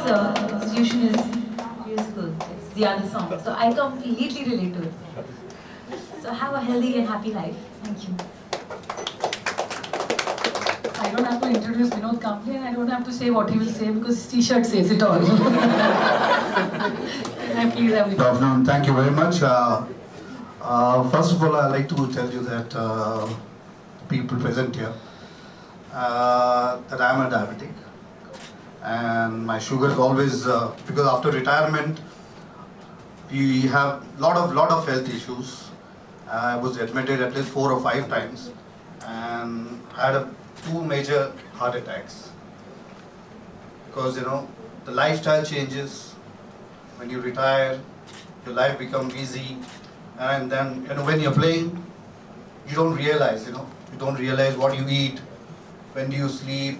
institution is musical. It's the other song. So I completely relate to it. So have a healthy and happy life. Thank you. I don't have to introduce Vinod Kamble, and I don't have to say what he will say because his t-shirt says it all. Can I please have Good afternoon. Thank you very much. First of all, I'd like to tell you that people present here, that I'm a diabetic. And my sugar is always, because after retirement, we have lot of health issues. I was admitted at least 4 or 5 times and had 2 major heart attacks. Because, you know, the lifestyle changes. When you retire, your life becomes easy. And then, you know, when you're playing, you don't realize, you don't realize what you eat, when do you sleep.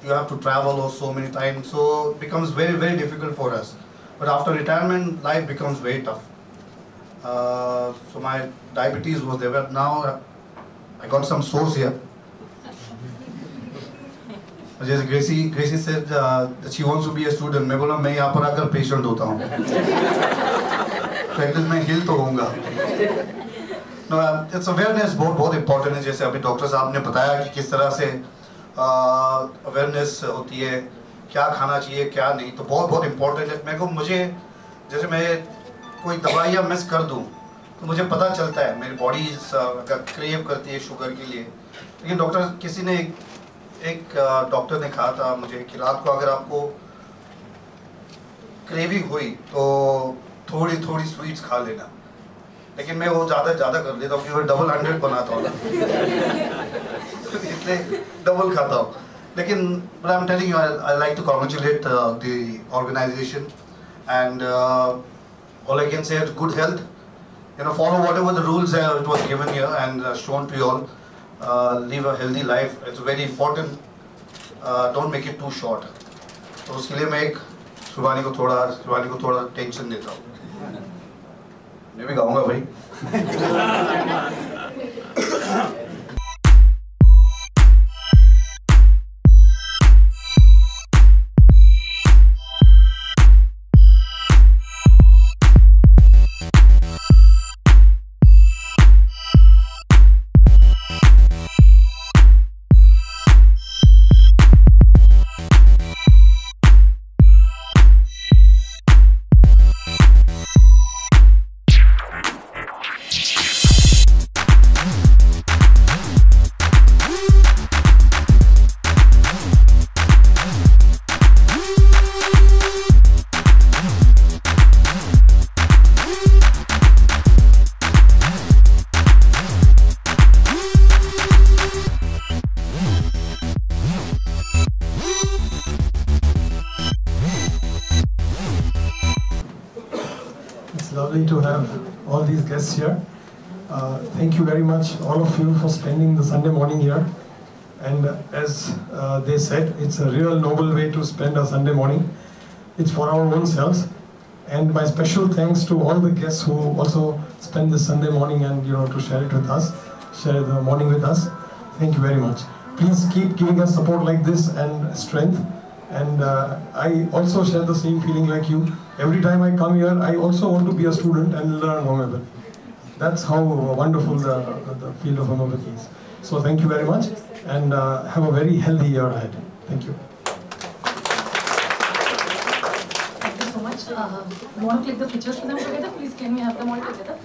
You have to travel so many times, so it becomes very, very difficult for us. But after retirement, life becomes very tough. So my diabetes was there, but now I got some source here. Just Gracie said that she wants to be a student. मैं बोला मैं यहाँ पर आकर patient होता हूँ. So at least मैं heal तो होऊंगा. No, it's awareness बहुत important है. जैसे अभी डॉक्टर साहब ने बताया कि किस तरह से अवेयरनेस होती है, क्या खाना चाहिए क्या नहीं, तो बहुत इम्पोर्टेंट है. मेरे को जैसे मैं कोई दवाइयाँ मिस कर दूँ तो मुझे पता चलता है, मेरी बॉडी अगर क्रेव करती है शुगर के लिए. लेकिन एक डॉक्टर ने कहा था मुझे कि रात को अगर आपको क्रेविंग हुई तो थोड़ी स्वीट्स खा लेना. लेकिन मैं वो ज़्यादा कर लेता हूँ क्योंकि डबल 100 बनाता हूँ ना, इसलिए डबल खाता हूँ. लेकिन but I'm telling you, I like to congratulate the organization, and all I can say is good health. Follow whatever the rules it was given here and shown to you all. Live a healthy life. It's very important. Don't make it too short. तो उसके लिए मैं शिवानी को थोड़ा tension देता हूँ. मैं भी गाऊंगा भाई. Lovely to have all these guests here. Thank you very much, all of you, for spending the Sunday morning here. And as they said, it's a real noble way to spend a Sunday morning. It's for our own selves. And my special thanks to all the guests who also spend this Sunday morning and to share it with us, share the morning with us. Thank you very much. Please keep giving us support like this and strength. And I also share the same feeling like you. Every time I come here, I also want to be a student and learn homeopathy. That's how wonderful the field of homeopathy is. So thank you very much, and have a very healthy year ahead. Thank you. Thank you so much. You want to click the pictures for them together? Please, can we have them all together?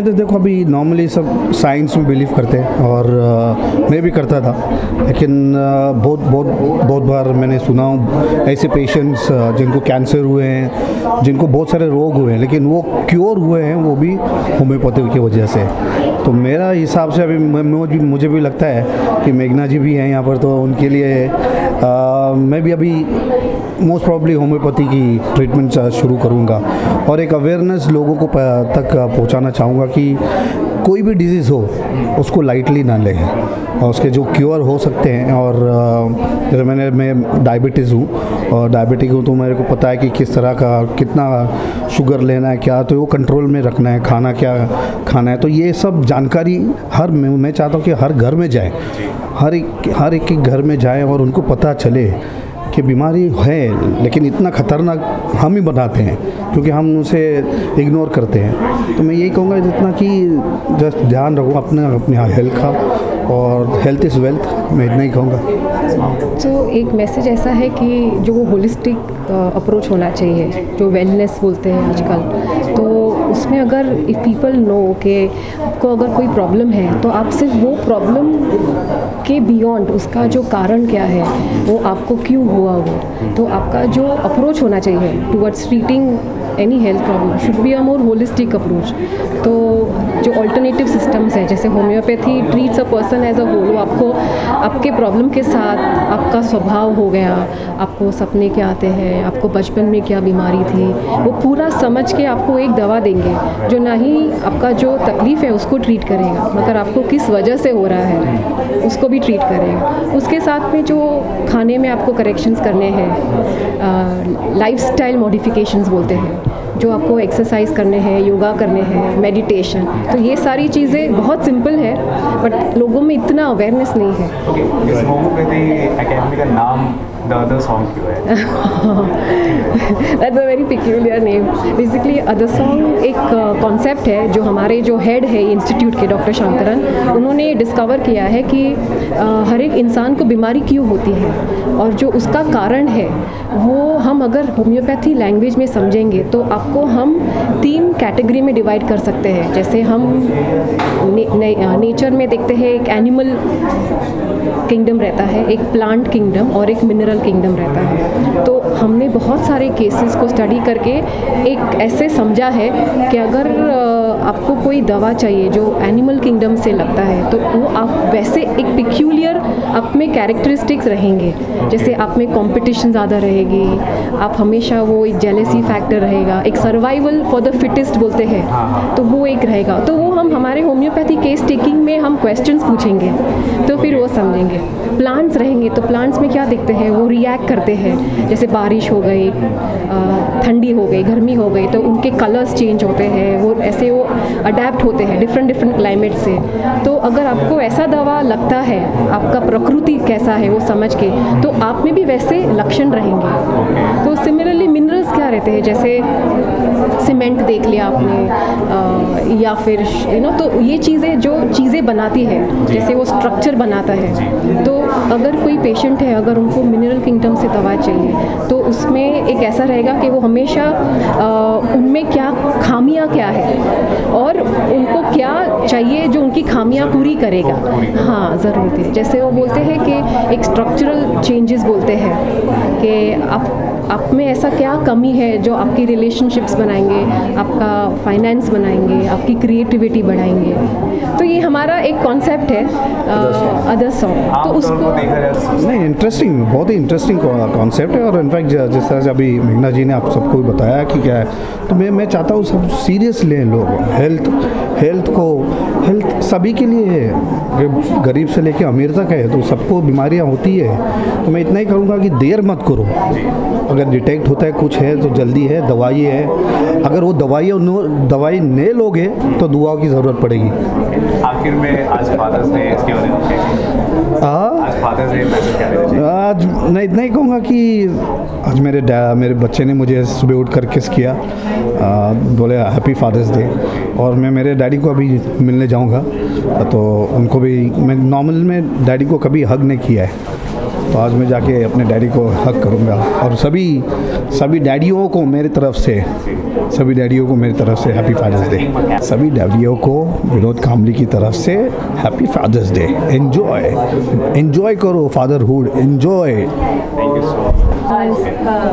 मैं तो देखो अभी normally सब science में believe करते हैं और मैं भी करता था, लेकिन बहुत बार मैंने सुना ऐसे पेशेंट्स जिनको कैंसर हुए हैं, जिनको बहुत सारे रोग हुए हैं, लेकिन वो क्योर हुए हैं वो भी होम्योपैथी की वजह से। तो मेरा हिसाब से अभी मुझे भी लगता है कि मेघना जी भी हैं यहाँ पर, तो उनके लिए मैं भी अभी मोस्ट प्रॉब्ली होम्योपैथी की ट्रीटमेंट शुरू करूँगा और एक अवेयरनेस लोगों को तक पहुँचाना चाहूँगा कि कोई भी डिजीज़ हो उसको लाइटली ना लें और उसके जो क्योर हो सकते हैं। और जैसे मैं डायबिटीज़ हूँ और डायबिटिक हूँ, तो मेरे को पता है कि किस तरह का कितना शुगर लेना है, क्या तो वो कंट्रोल में रखना है, खाना क्या खाना है। तो ये सब जानकारी मैं चाहता हूँ कि हर घर में जाए, हर एक के घर में जाए और उनको पता चले कि बीमारी है, लेकिन इतना ख़तरनाक हम ही बनाते हैं क्योंकि हम उसे इग्नोर करते हैं। तो मैं यही कहूँगा जितना कि जस्ट ध्यान रखो अपने हेल्थ का, और हेल्थ इज़ वेल्थ, मैं इतना ही कहूँगा। तो एक मैसेज ऐसा है कि जो वो होलिस्टिक अप्रोच होना चाहिए, जो वेलनेस बोलते हैं आजकल, तो उसमें अगर इफ़ पीपल नो कि आपको अगर कोई प्रॉब्लम है तो आप सिर्फ वो प्रॉब्लम के बियॉन्ड उसका जो कारण क्या है, वो आपको क्यों हुआ वो, तो आपका जो अप्रोच होना चाहिए towards treating any health problem should be a more holistic approach. तो जो अल्टरनेटिव सिस्टम्स हैं, जैसे homeopathy treats a person as a whole, वो आपको आपके प्रॉब्लम के साथ आपका स्वभाव हो गया, आपको सपने क्या आते हैं, आपको बचपन में क्या बीमारी थी, वो पूरा समझ के आपको एक दवा देंगे जो ना ही आपका जो तकलीफ़ है उसको ट्रीट करेगा, मगर आपको किस वजह से हो रहा है उसको भी ट्रीट करेगा। उसके साथ में जो खाने में आपको करेक्शंस करने हैं, लाइफस्टाइल मॉडिफिकेशंस बोलते हैं, जो आपको एक्सरसाइज करने हैं, योगा करने हैं, मेडिटेशन, तो ये सारी चीज़ें बहुत सिंपल है बट लोगों में इतना अवेयरनेस नहीं है। इस होम्योपैथी एकेडमी का नाम द अदर सॉन्ग क्यों है? That's a very peculiar name. Basically other song एक कॉन्सेप्ट है जो हमारे जो हेड है इंस्टीट्यूट के डॉक्टर शांतरन, उन्होंने डिस्कवर किया है कि हर एक इंसान को बीमारी क्यों होती है और जो उसका कारण है वो हम अगर होम्योपैथी लैंग्वेज में समझेंगे तो आपको हम 3 कैटेगरी में डिवाइड कर सकते हैं। जैसे हम नेचर में देखते हैं एक एनिमल किंगडम रहता है, एक प्लांट किंगडम और एक मिनरल किंगडम रहता है। तो हमने बहुत सारे केसेस को स्टडी करके एक ऐसे समझा है कि अगर आपको कोई दवा चाहिए जो एनिमल किंगडम से लगता है तो वो आप वैसे एक पिक्यूलियर आप में कैरेक्टरिस्टिक्स रहेंगे, जैसे आप में कंपटीशन ज़्यादा रहेगी, आप हमेशा वो एक जेलेसी फैक्टर रहेगा, एक सर्वाइवल फॉर द फिटेस्ट बोलते हैं तो वो एक रहेगा। तो वो हम हमारे होम्योपैथी केस टेकिंग में हम क्वेश्चंस पूछेंगे तो फिर वो समझेंगे। प्लांट्स रहेंगे तो प्लांट्स में क्या देखते हैं, वो रिएक्ट करते हैं, जैसे बारिश हो गई, ठंडी हो गई, गर्मी हो गई, तो उनके कलर्स चेंज होते हैं, वो ऐसे वो अडेप्ट होते हैं डिफरेंट क्लाइमेट से। तो अगर आपको ऐसा दवा लगता है, आपका प्रकृति कैसा है वो समझ के, तो आप में भी वैसे लक्षण रहेंगे। तो सिमिलरली मिनरल्स क्या रहते हैं, जैसे सीमेंट देख लिया आपने, या फिर तो ये चीज़ें जो चीज़ें बनाती है, जैसे वो स्ट्रक्चर बनाता है। तो अगर कोई पेशेंट है, अगर उनको मिनरल किंगडम से दवा चाहिए तो उसमें एक ऐसा रहेगा कि वो हमेशा उनमें क्या खामियां क्या है और उनको क्या चाहिए जो उनकी खामियां पूरी करेगा। हाँ, ज़रूरत है। जैसे वो बोलते हैं कि एक स्ट्रक्चरल चेंजेस बोलते हैं कि आप में ऐसा क्या कमी है जो आपकी रिलेशनशिप्स बनाएंगे, आपका फाइनेंस बनाएंगे, आपकी क्रिएटिविटी बढ़ाएंगे। तो ये हमारा एक कॉन्सेप्ट है अदर सॉन्ग। तो उसको नहीं, इंटरेस्टिंग, बहुत ही इंटरेस्टिंग कॉन्सेप्ट है। और इनफैक्ट जिस तरह से अभी मेघना जी ने आप सबको बताया कि क्या है, तो मैं चाहता हूँ सब सीरियस लें लोग। हेल्थ सभी के लिए है, गरीब से लेकर अमीर तक है, तो सबको बीमारियाँ होती है। तो मैं इतना ही करूँगा कि देर मत करो, अगर डिटेक्ट होता है कुछ है तो जल्दी है, दवाई है, अगर वो दवाई नहीं लोगे तो दुआओं की ज़रूरत पड़ेगी। आखिर में आज फादर्स डे, इसके बारे में आज फादर्स डे मैसेज क्या देना चाहिए? आज मैं इतना ही कहूँगा कि आज मेरे बच्चे ने मुझे सुबह उठ कर किस किया, बोले हैप्पी फादर्स डे, और मैं मेरे डैडी को अभी मिलने जाऊँगा। तो उनको भी, मैं नॉर्मल में डैडी को कभी हग नहीं किया है, तो आज मैं जाके अपने डैडी को हग करूँगा। और सभी सभी डैडियों को मेरी तरफ से हैप्पी फादर्स डे। सभी डैडियों को विनोद कामली की तरफ से हैप्पी फादर्स डे। एंजॉय करो फादरहुड, एंजॉय।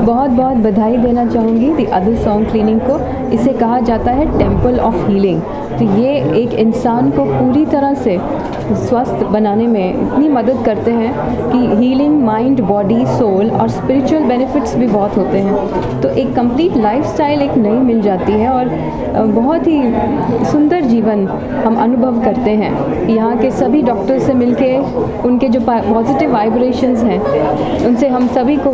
बहुत बहुत बधाई देना चाहूँगी द अदर सॉन्ग क्लीनिंग को। इसे कहा जाता है टेम्पल ऑफ हीलिंग। तो ये एक इंसान को पूरी तरह से स्वस्थ बनाने में इतनी मदद करते हैं कि हीलिंग माइंड, बॉडी, सोल और स्पिरिचुअल बेनिफिट्स भी बहुत होते हैं। तो एक कंप्लीट लाइफस्टाइल एक नई मिल जाती है और बहुत ही सुंदर जीवन हम अनुभव करते हैं। यहाँ के सभी डॉक्टर्स से मिलके उनके जो पॉजिटिव वाइब्रेशंस हैं उनसे हम सभी को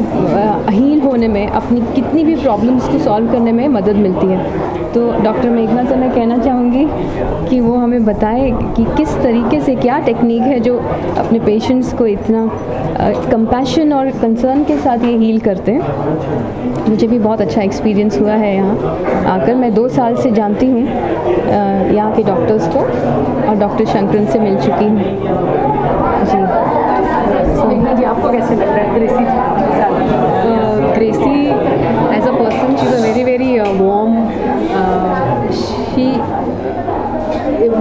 हील होने में, अपनी कितनी भी प्रॉब्लम्स को सॉल्व करने में मदद मिलती है। तो डॉक्टर मेघना से मैं कहना चाहूँगी कि वो हमें बताएं कि किस तरीके से, क्या टेक्निक है जो अपने पेशेंट्स को इतना कंपैशन और कंसर्न के साथ ये हील करते हैं। मुझे भी बहुत अच्छा एक्सपीरियंस हुआ है यहाँ आकर। मैं 2 साल से जानती हूँ यहाँ के डॉक्टर्स को और डॉक्टर शंकरन से मिल चुकी हूँ जी। मेघना जी, आपको कैसे लग रहा है Gracie Gracie as a person, she is a very very warm. She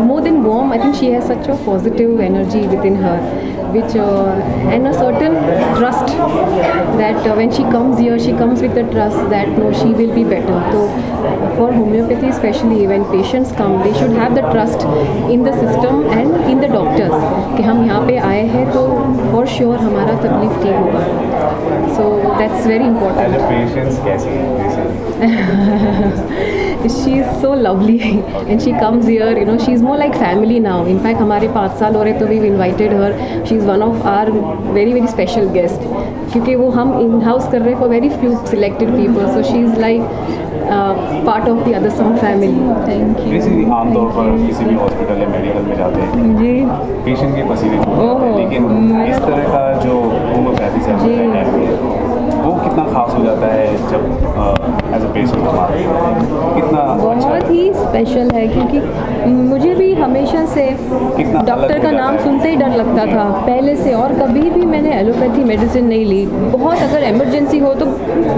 more than warm, I think she has such a positive energy within her, which and a certain trust that when she comes here, she comes with the trust that no, she will be better. So for homeopathy especially, when patients come, they should have the trust in the system and in the doctors कि हम यहाँ पे आए हैं तो for sure हमारा तकलीफ ठीक होगा. So that's very important. And the patients कैसी हैं? She is so lovely and she comes here, you know, she is more like family now. In fact, हमारे 5 साल हो रहे तो we've invited her. She is one of our very very special guest क्योंकि वो हम in house कर रहे हैं for very few selected people. So she is like part of the other song family. Thank you. जैसे आमतौर पर किसी भी हॉस्पिटल या मेडिकल में जाते हैं जी, पेशेंट के पसीने छूट जाते हैं, लेकिन इस तरह का जो होम्योपैथी से वो कितना खास हो जाता है जब एज अ पेशेंट हम आते हैं, कितना बहुत ही स्पेशल है क्योंकि मुझे भी हमेशा से डॉक्टर का नाम सुनते ही डर लगता था पहले से, और कभी भी मैंने एलोपैथी मेडिसिन नहीं ली। बहुत अगर इमरजेंसी हो तो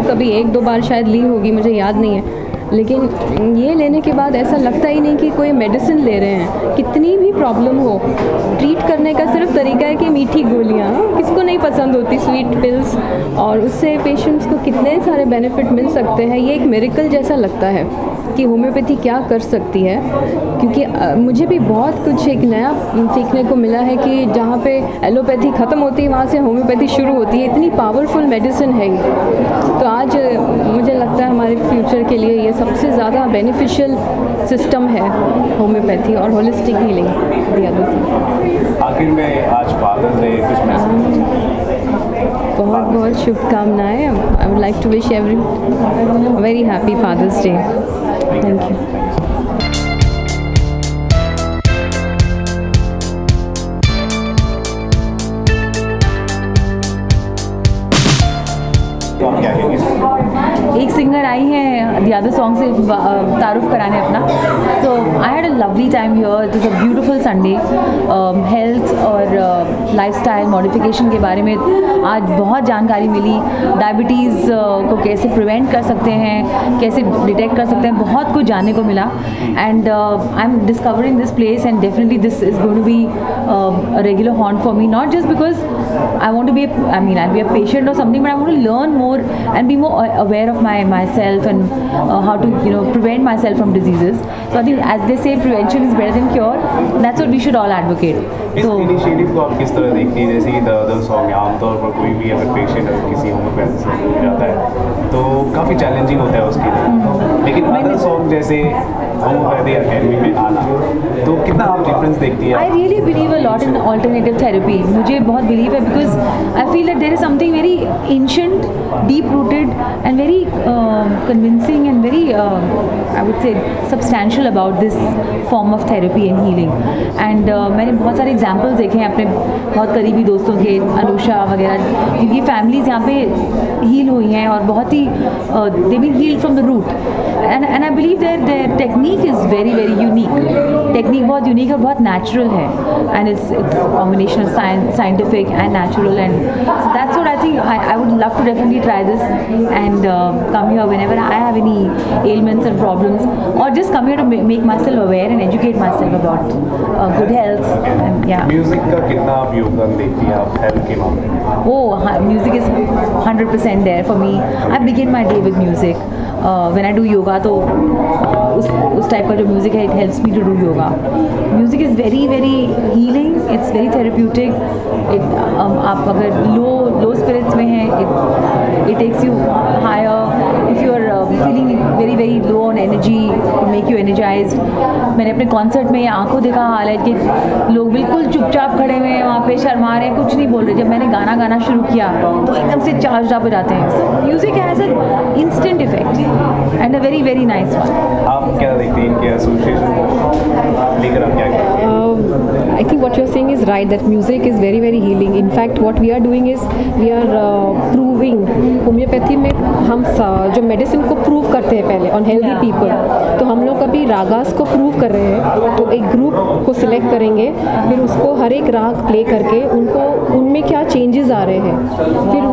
कभी 1-2 बार शायद ली होगी, मुझे याद नहीं है, लेकिन ये लेने के बाद ऐसा लगता ही नहीं कि कोई मेडिसिन ले रहे हैं। कितनी भी प्रॉब्लम हो, ट्रीट करने का सिर्फ तरीका है कि मीठी गोलियाँ, किसको नहीं पसंद होती स्वीट पिल्स, और उससे पेशेंट्स को कितने सारे बेनिफिट मिल सकते हैं। ये एक मिरेकल जैसा लगता है कि होम्योपैथी क्या कर सकती है, क्योंकि मुझे भी बहुत कुछ एक नया सीखने को मिला है कि जहाँ पे एलोपैथी ख़त्म होती है वहाँ से होम्योपैथी शुरू होती है। इतनी पावरफुल मेडिसिन है ये। तो आज मुझे लगता है हमारे फ्यूचर के लिए ये सबसे ज़्यादा बेनिफिशियल सिस्टम है होम्योपैथी और होलिस्टिक हीलिंग। आखिर में आज फादर्स डे, कुछ मैसेज? बहुत बहुत शुभकामनाएं। I would like to wish every very happy Father's Day. Thank you. एक सिंगर आई है द अदर सॉन्ग से तारुफ कराने अपना। So I had a lovely time here. It is a beautiful Sunday. Health और लाइफस्टाइल मॉडिफिकेशन के बारे में आज बहुत जानकारी मिली। डायबिटीज़ को कैसे प्रिवेंट कर सकते हैं, कैसे डिटेक्ट कर सकते हैं, बहुत कुछ जानने को मिला। And I am discovering this place and definitely this is going to be a regular haunt for me, not just because I want to be I'll be a patient or something, but I want to learn more and be more aware of myself and how to prevent myself from diseases. So I think, as they say, prevention is better than cure. That's what we should all advocate. इस initiative को आप किस तरह देखती हैं? जैसे कि the other song आमतौर पर कोई भी अगर पेशेंट अगर किसी होम्योपैथी से हो जाता है तो काफ़ी चैलेंजिंग होता है उसके लिए, लेकिन अदर सॉन्ग जैसे होम्योपैथी अकेडमी में आना, तो कितना आप डिफरेंस देखती हैं? I really believe a lot in alternative therapy. मुझे बहुत बिलीव है because I feel that there is something very ancient, deep-rooted and very convincing and very I would say substantial about this form of therapy and healing. And मैंने बहुत सारे examples देखे हैं अपने बहुत करीबी दोस्तों के, अनुषा वगैरह, जिनकी फैमिलीज यहाँ पे हील हुई हैं और बहुत ही they been healed from the root. And I believe that their technique technique is very very unique, technique बहुत यूनिक है, बहुत नेचुरल है, and it's combination of scientific and natural, and so that's what I think I would love to definitely try this and come here whenever I have any ailments and problems, or just come here to make myself aware and educate myself about good health and yeah. Music का कितना आप योगदान देखती हैं आप health के मामले में? Oh, music is 100% there for me. I begin my day with music. When I do yoga, तो उस टाइप का जो म्यूज़िक है, it helps me to do yoga. Music is very very healing. It's very therapeutic. आप अगर low spirits में हैं, it takes you higher. If you are feeling very very low on energy, to make you energized. मैंने अपने concert में ये आंखों देखा हाल है कि लोग बिल्कुल चुपचाप खड़े हुए हैं वहाँ पे, शर्मा रहे हैं, कुछ नहीं बोल रहे. जब मैंने गाना शुरू किया तो एकदम से चार्ज अप हो जाते हैं. So music has an instant effect and a very very nice one. आप क्या देखते हैं इनके एसोसिएशन लेकर आप क्या कहते हैं? I think what you're saying is right, that music is very very healing. In fact, what we are doing is we are proving, homeopathy में हम जो मेडिसिन को प्रूव करते हैं पहले ऑन हेल्दी पीपल, तो हम लोग अभी रागास को प्रूव कर रहे हैं. तो एक ग्रुप को सिलेक्ट करेंगे, फिर उसको हर एक राग प्ले करके उनमें क्या चेंजेस आ रहे हैं, फिर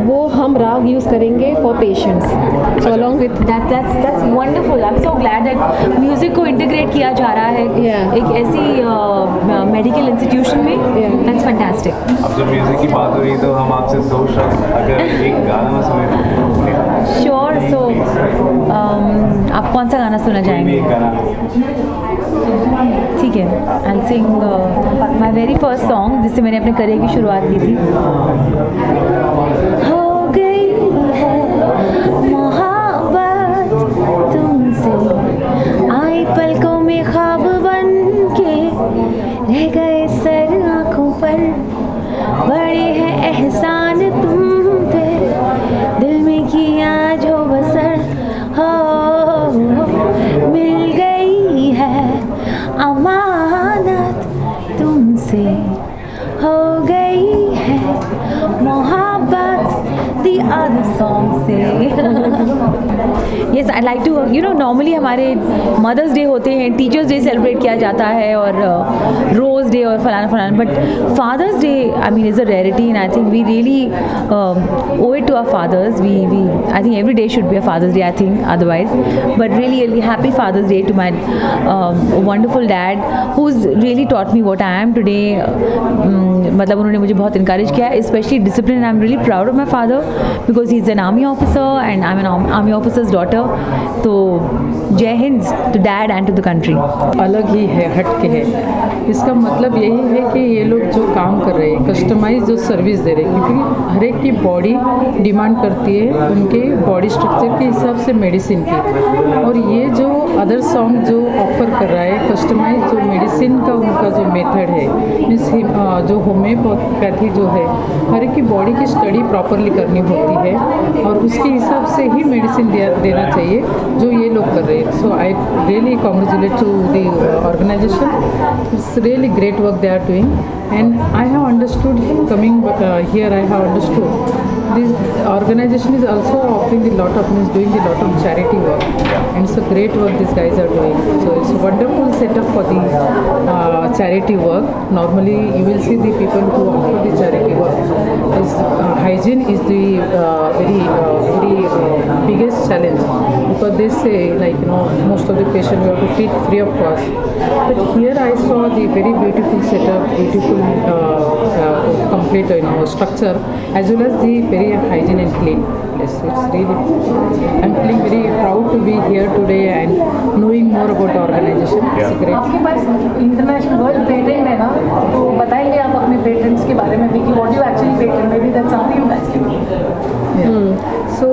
वो हम राग यूज़ करेंगे for patients. So along with that's wonderful. I'm so glad that music को इंटीग्रेट किया जा रहा है एक ऐसी मेडिकल इंस्टीट्यूशन में. That's fantastic. अब जब म्यूजिक की बात हो रही है तो हम आपसे 2 शब्द अगर एक गाना में सुने. श्योर. सो आप कौन सा गाना सुनना चाहेंगे? एक गाना. ठीक है, I will sing my very first song जिससे मैंने अपने करियर की शुरुआत की थी. हो गई है मोहब्बत तुमसे, आई पलकों में ख्वाब बन के, रह गए सर आँखों पर, बड़े हैं एहसान तुम पे, दिल में किया जो बसर, हो मिल गई है अमानत तुमसे, हो गई है मोहब्बत the other song से. Yes, I like to, normally हमारे मदर्स डे होते हैं, टीचर्स डे सेलिब्रेट किया जाता है, और रोज़ डे और फलाना, but Father's Day I mean is a rarity, and I think we really owe it to our fathers. I think every day should be a Father's Day, I think, otherwise. But really happy Father's Day to my wonderful dad, who's really taught me what I am today. मतलब उन्होंने मुझे बहुत encourage किया, specially discipline. I am really proud of my father because he is an army officer and I am an army officer's daughter. तो जय हिंद to dad and to the country. अलग ही है, हट के है. इसका मतलब यही है कि ये लोग जो काम कर रहे हैं, कस्टमाइज जो सर्विस दे रहे हैं, क्योंकि हर एक की बॉडी डिमांड करती है उनके बॉडी स्ट्रक्चर के हिसाब से मेडिसिन की. और ये जो अदर सॉन्ग जो ऑफर कर रहा है, कस्टमाइज जो मेडिसिन का उनका जो मेथड है, मीन्स जो होम्योपैथी जो है, हर एक की बॉडी की स्टडी प्रॉपरली करनी होती है और उसके हिसाब से ही मेडिसिन देना चाहिए जो ये लोग कर रहे हैं. So I really congratulate to the organization. It's really great work they are doing, and I have understood coming here. I have understood this organization is also offering doing a lot of charity work, and it's a great work these guys are doing. So it's a wonderful setup for the charity work. Normally you will see the people who offer the charity work. Hygiene is the very biggest challenge, because they say, like, most of the patients you have to treat free of cost. But here I saw the very beautiful setup, beautiful complete structure, as well as the very hygiene and clean. Yes, it's really, I'm feeling very proud to be here today and knowing more about the organization. It's great. आपके पास international world patent है ना, तो बताएंगे आप अपने patents के बारे में भी कि what you actually patent, maybe that's something you guys can do. So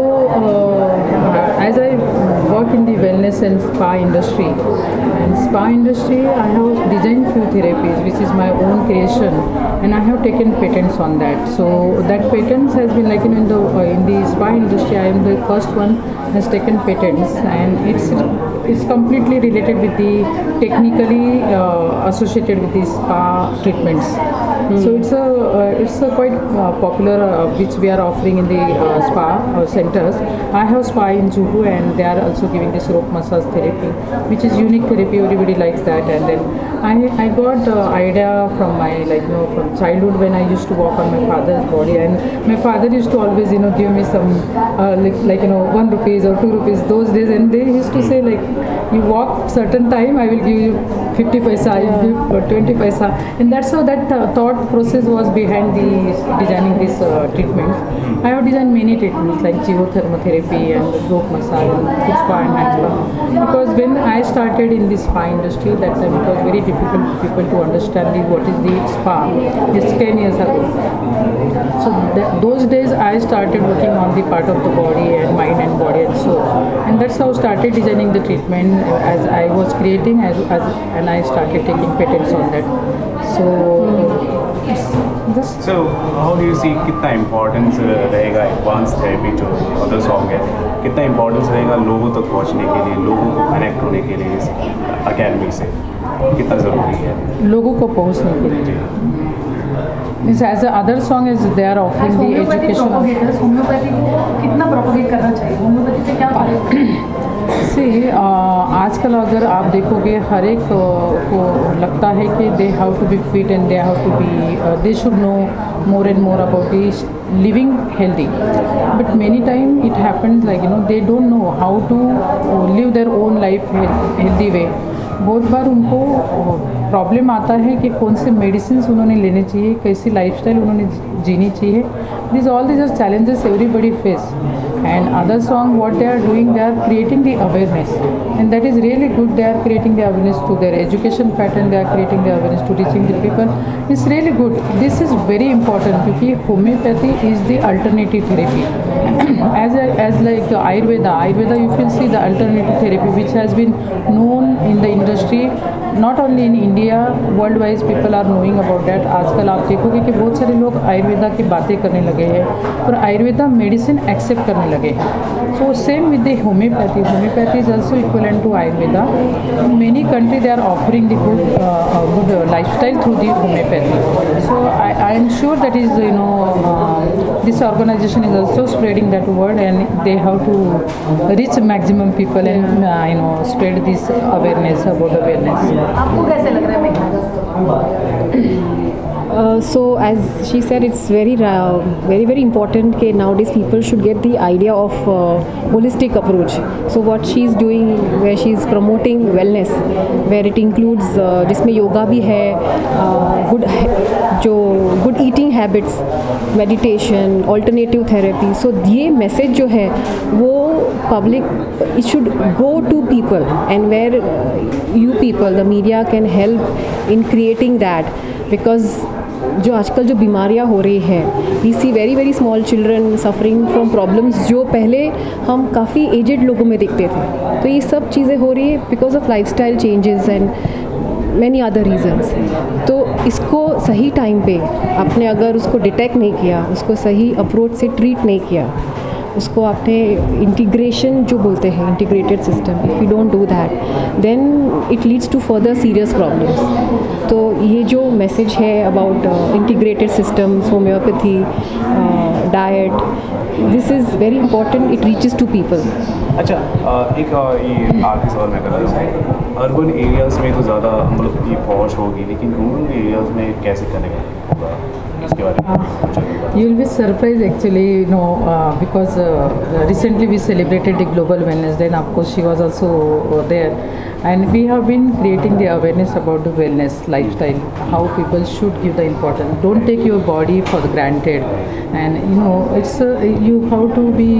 as I work in the wellness and spa industry, I have designed few therapies which is my own creation, and I have taken patents on that. So that patents has been like in the spa industry, I am the first one has taken patents, and it's completely related with the technically associated with the spa treatments. So it's a quite popular which we are offering in the spa centers. I have spa in Juhu, and they are also giving this rope massage therapy, which is unique therapy. Everybody likes that. And then I got idea from my from childhood when I used to walk on my father's body, and my father used to always give me some like 1 rupees or 2 rupees those days, and they used to say like, you walk certain time, I will give you 50 paisa, I will give 20 paisa, and that's how that thought process was behind the designing this treatments. I have designed many treatments like geothermotherapy and rope massage and foot spa and hand spa, because when I started in the spa industry, that time it was very difficult for people to understand what is the spa. It's 10 years ago. So those days I started working on the part of the body and mind and body and soul, and that's how I started designing the treatment as I was creating and I started taking patents on that. So just So how do you see कितना importance रहेगा advance therapy जो other song है, कितना importance रहेगा लोगों तक पहुंचने के लिए, लोगों को कनेक्ट होने के लिए इस अकेडमी से, कितना ज़रूरी है लोगों को पहुंचने के लिए? Means as the other song is they are offering the education. Homeopathy को कितना प्रोपोगेट करना चाहिए? होम्योपैथी से क्या फायदा? See, आजकल अगर आप देखोगे हर एक को लगता है कि they have to be fit and they have to be they should know more and more about this living healthy, but many time it happens like they don't know how to live their own life healthy way. बहुत बार उनको problem आता है कि कौन से medicine उन्होंने लेने चाहिए, कैसी लाइफस्टाइल उन्होंने जीनी चाहिए. This all this are challenges everybody face. And other song, what they are doing, they are creating the awareness, and that is really good. They are creating the awareness to their education pattern, they are creating the awareness to teaching the people. It's really good. This is very important because homeopathy is the alternative therapy. as like Ayurveda, you will see the alternative therapy which has been known in the industry, not only in India, worldwide people are knowing about that. आजकल आप देखोगे कि बहुत सारे लोग आयुर्वेदा की बातें करने लगे हैं और आयुर्वेदा मेडिसिन एक्सेप्ट करने लगे हैं. So same with the homeopathy. Homeopathy is also equivalent to Ayurveda. In many countries they are offering the good lifestyle through the homeopathy. So I am sure that is this organization is also spreading that word, and they have to reach maximum people and spread this awareness about awareness. आपको कैसे लग रहा है? So as she said, it's very very important that nowadays people should get the idea of holistic approach. So what she's doing, where she's promoting wellness, where it includes जिसमें योगा भी है, good eating habits, meditation, alternative therapy. So ये message जो है वो public, it should go to people, and where you people, the media, can help in creating that, because जो आजकल जो बीमारियाँ हो रही हैं, we see very very small children suffering from problems जो पहले हम काफ़ी एजेड लोगों में दिखते थे. तो ये सब चीज़ें हो रही है because of lifestyle changes and many other reasons. तो इसको सही टाइम पे आपने अगर उसको डिटेक्ट नहीं किया, उसको सही अप्रोच से ट्रीट नहीं किया, उसको आपने इंटीग्रेशन जो बोलते हैं, integrated system, if you don't do that then it leads to further serious problems. तो ये जो मैसेज है about integrated systems, homeopathy, diet, this is very important. It reaches to people. अच्छा, एक ये आखिरी सवाल मैं कर रहा हूँ. अर्बन एरियाज़ में तो ज़्यादा मतलब ये पहुँच होगी, लेकिन रूरल एरियाज़ में कैसे कनेक्ट होगा, इसके बारे में? You will be surprised actually, because recently we celebrated the Global Wellness Day, and of course she was also there, and we have been creating the awareness about the wellness lifestyle, how people should give the importance. Don't take your body for granted, and it's you have to be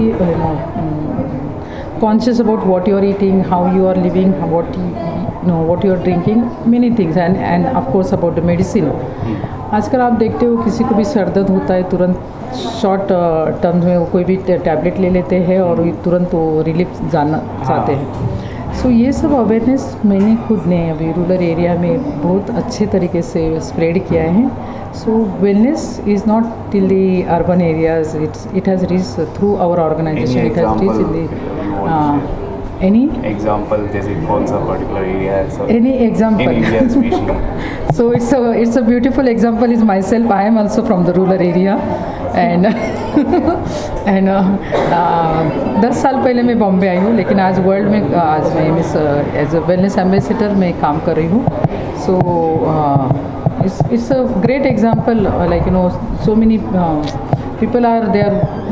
conscious about what you are eating, how you are living, what you are drinking, many things, and of course about the medicine. आजकल आप देखते हो किसी को भी sir दर्द होता है, तुरंत शॉर्ट टर्म में वो कोई भी टैबलेट ले लेते हैं और तुरंत वो रिलीफ जानना चाहते हैं. सो ये सब अवेयरनेस मैंने खुद ने अभी रूरल एरिया में बहुत अच्छे तरीके से स्प्रेड किया है. So wellness is not till the urban areas, it has reach through our organization, it has reach in the Any example जैसे कौन सा पर्टिकुलर एरिया है सब any example? In India specially So it's a beautiful example is myself. I am also from the rural area, and and 10 साल पहले मैं बॉम्बे आई हूँ, लेकिन आज वर्ल्ड में आज मैं Miss as a wellness ambassador में काम कर रही हूँ. So it's a great example, like so many people are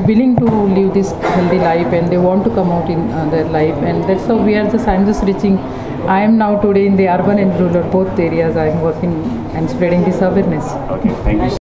willing to live this healthy life, and they want to come out in their life, and that's how I'm just reaching. I am now today in the urban and rural both areas. I am working and spreading this awareness. Okay thank you